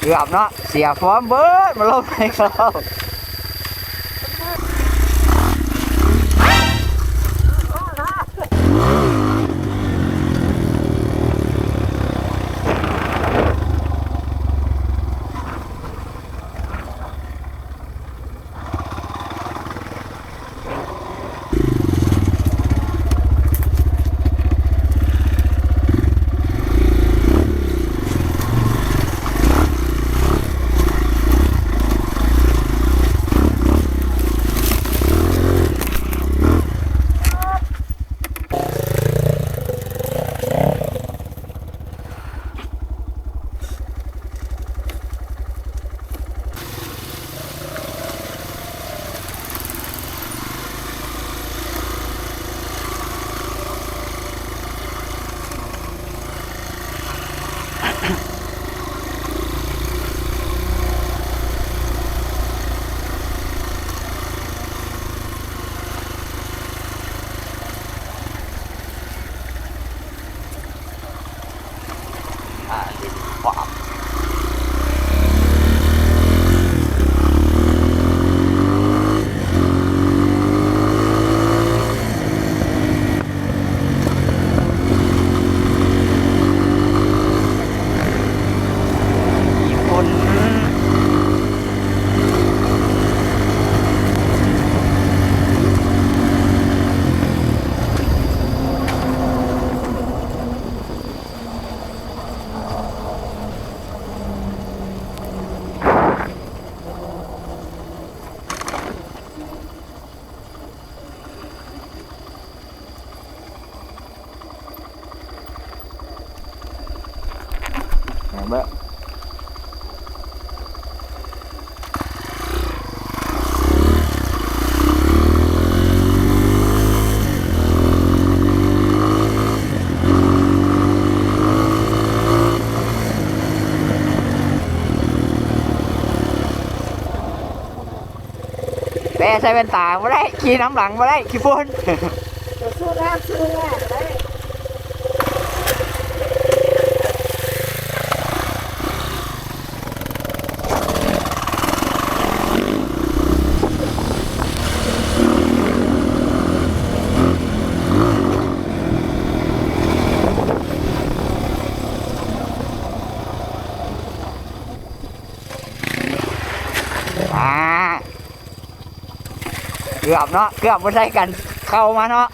กือบเนาะเสียฟอร์มเบิร์ดมาลงให้เขาดินขวางเบ้อแต่ใช้เป็นตาไม่ได้ขี่น้ำหลังไม่ได้ขี่ปุ่นสู้แรกเลยเกือบเนาะเกือบไม่ใช่กันเข้ามาเนาะ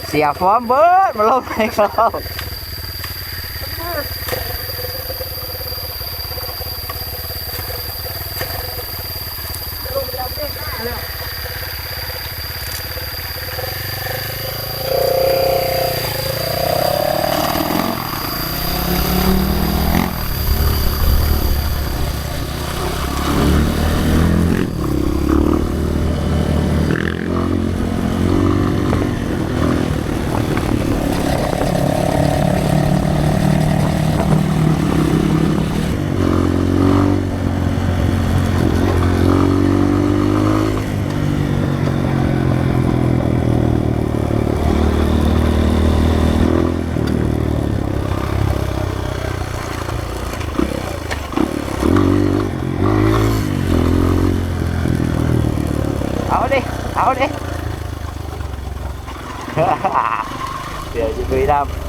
เสียฟอร์มเบิร์ดมาลงให้เขาเอาดิเดี๋ยวจะไปดำ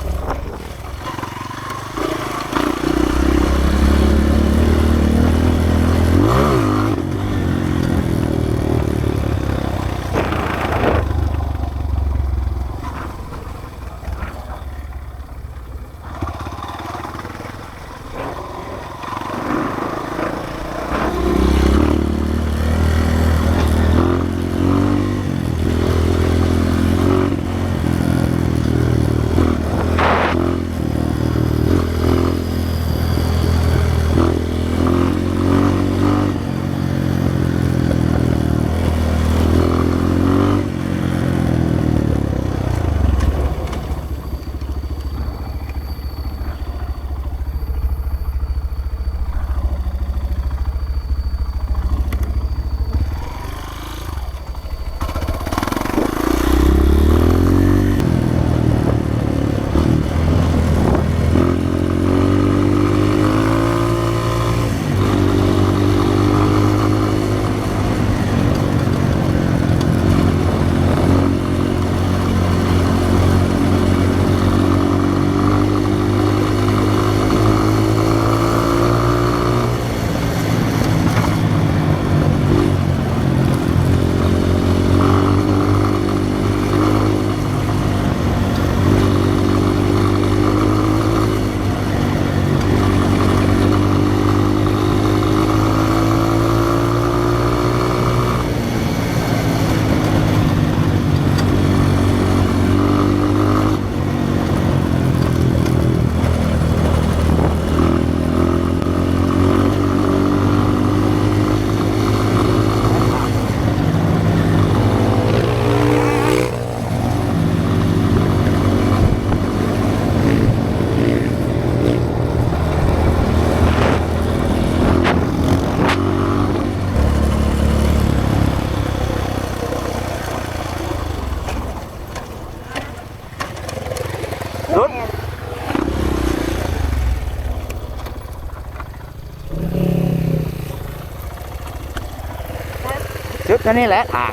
ก็นี่แหละทาง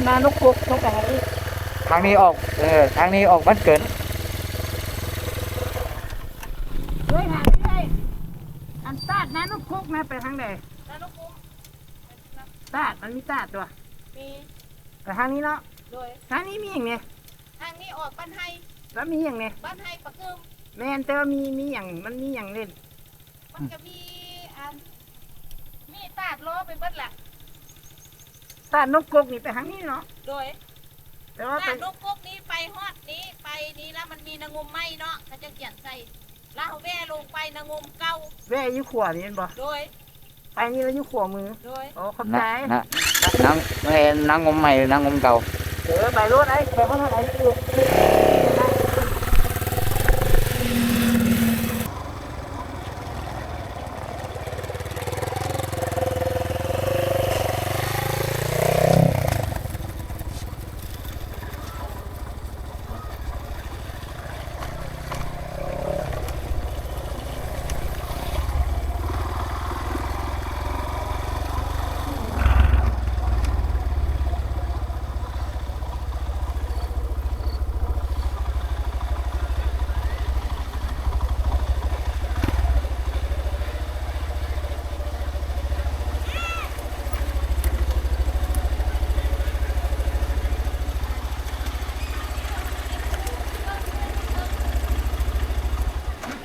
นานกคุกเขาไปให้ ทางนี้ออกทางนี้ออกบ้านเกิน เฮ้ยหาไม่ได้อันตาดนานกคุกนะไปทางไหน นานกุม ตาดมันมีตาดตัว มี ไปทางนี้เนาะ โดย ทางนี้มีอย่างเนี้ย ทางนี้ออกบ้านไฮ แล้วมีอย่างเนี้ย บ้านไฮปะกึม แม่นแต่ว่ามีอย่างมันมีอย่างเล่น มันจะมีอันมีตาดล้อไปเบิดแหละ ตาดนกคุกนี่ไปทางนี้เนาะ โดย แต่ว่าไป ตาดนกกุกนี้ไปฮอดนี้ไปนี้แล้วมันมีนางงมไหมเนาะเขาจะเขียนใส่ลาวแว่ลงไปนางงมเก้า แว่อยุขวานี่เห็นบ่ โดย ไปนี่แล้วอยุขวามือ โดย โอ้ขอบ นะ ใจ นะนางนางงมใหม่หรือนางงมเก่า ไปรถไอ้ไปข้างหน้าไอ้ดู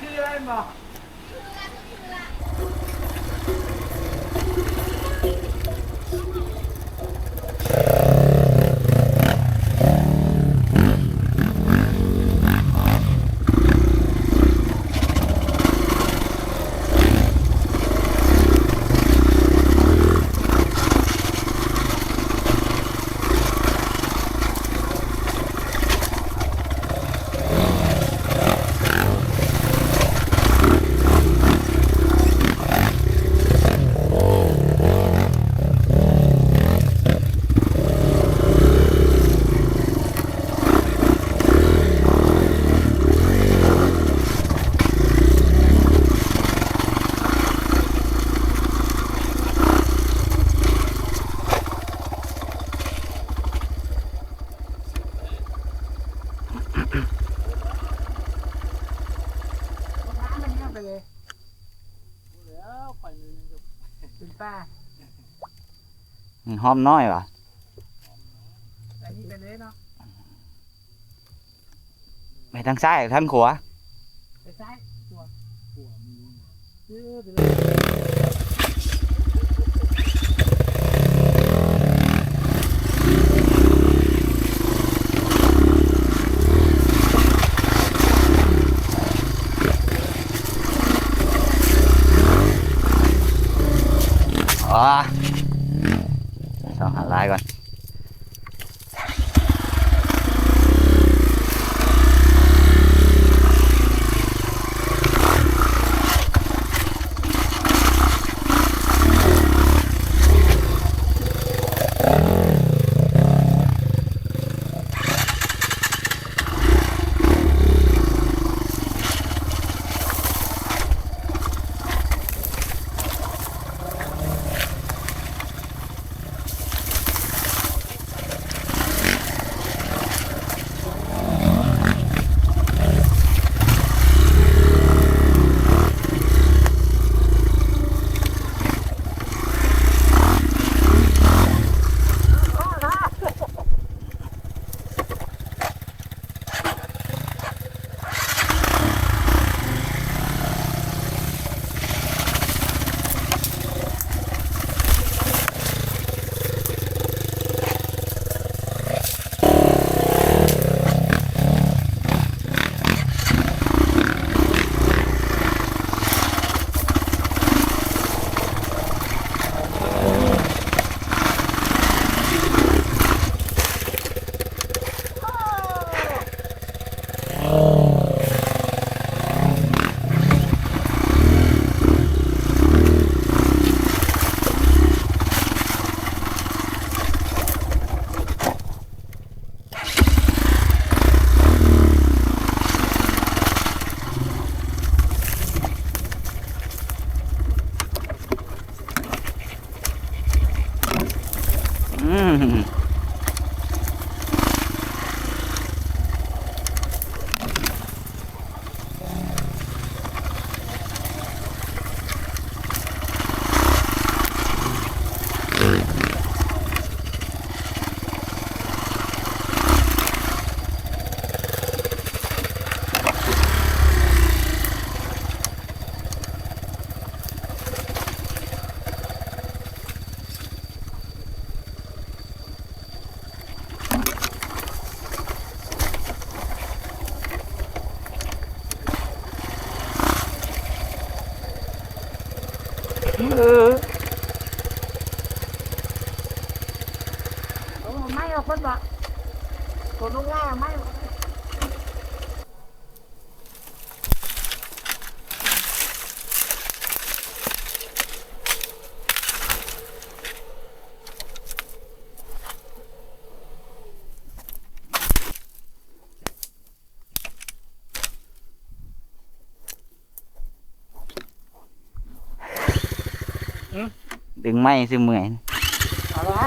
คืออะไรบอก น้ำมันเงียบไปเลยแล้วไปเลยเป็นป้า หอมน้อยว่ะ อันนี้ไปเลยเนาะ ไปทางซ้ายหรือทางขวา ไปซ้ายตัวมีไปเลย อ๋อสองหาลายก่อน ไม่ ดึงไม้สิเมื่อย เอาละ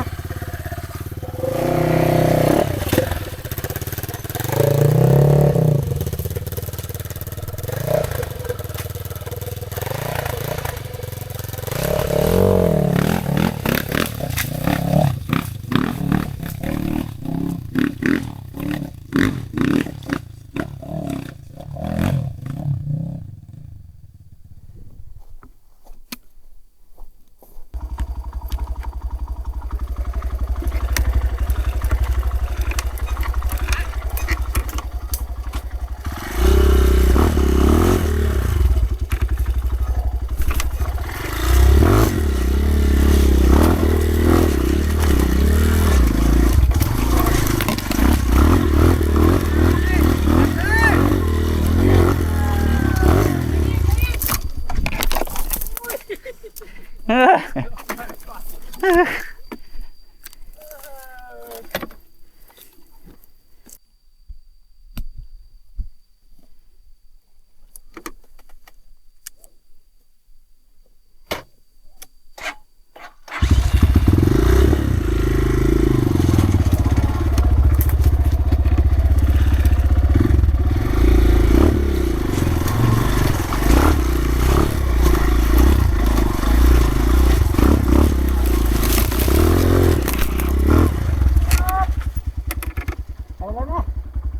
เอาแล้วนะ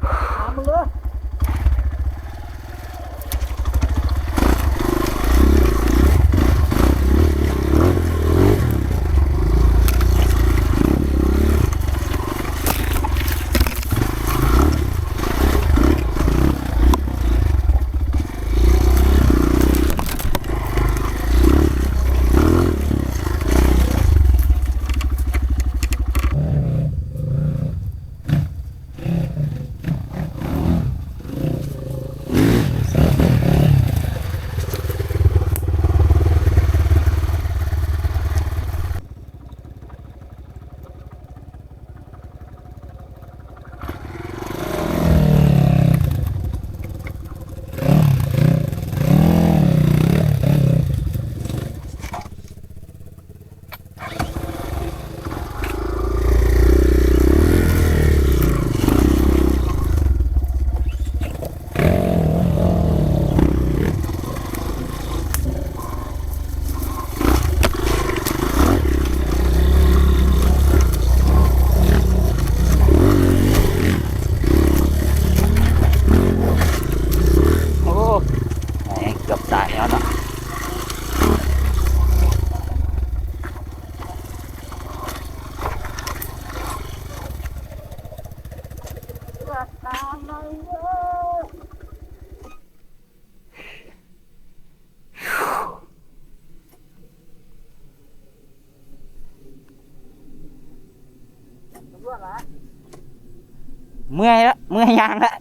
ตามมึงเลย โอ้เกือบตายแล้วเนาะ ตามมึงเลย เมื่อยแล้วเมื่อยยางแล้ว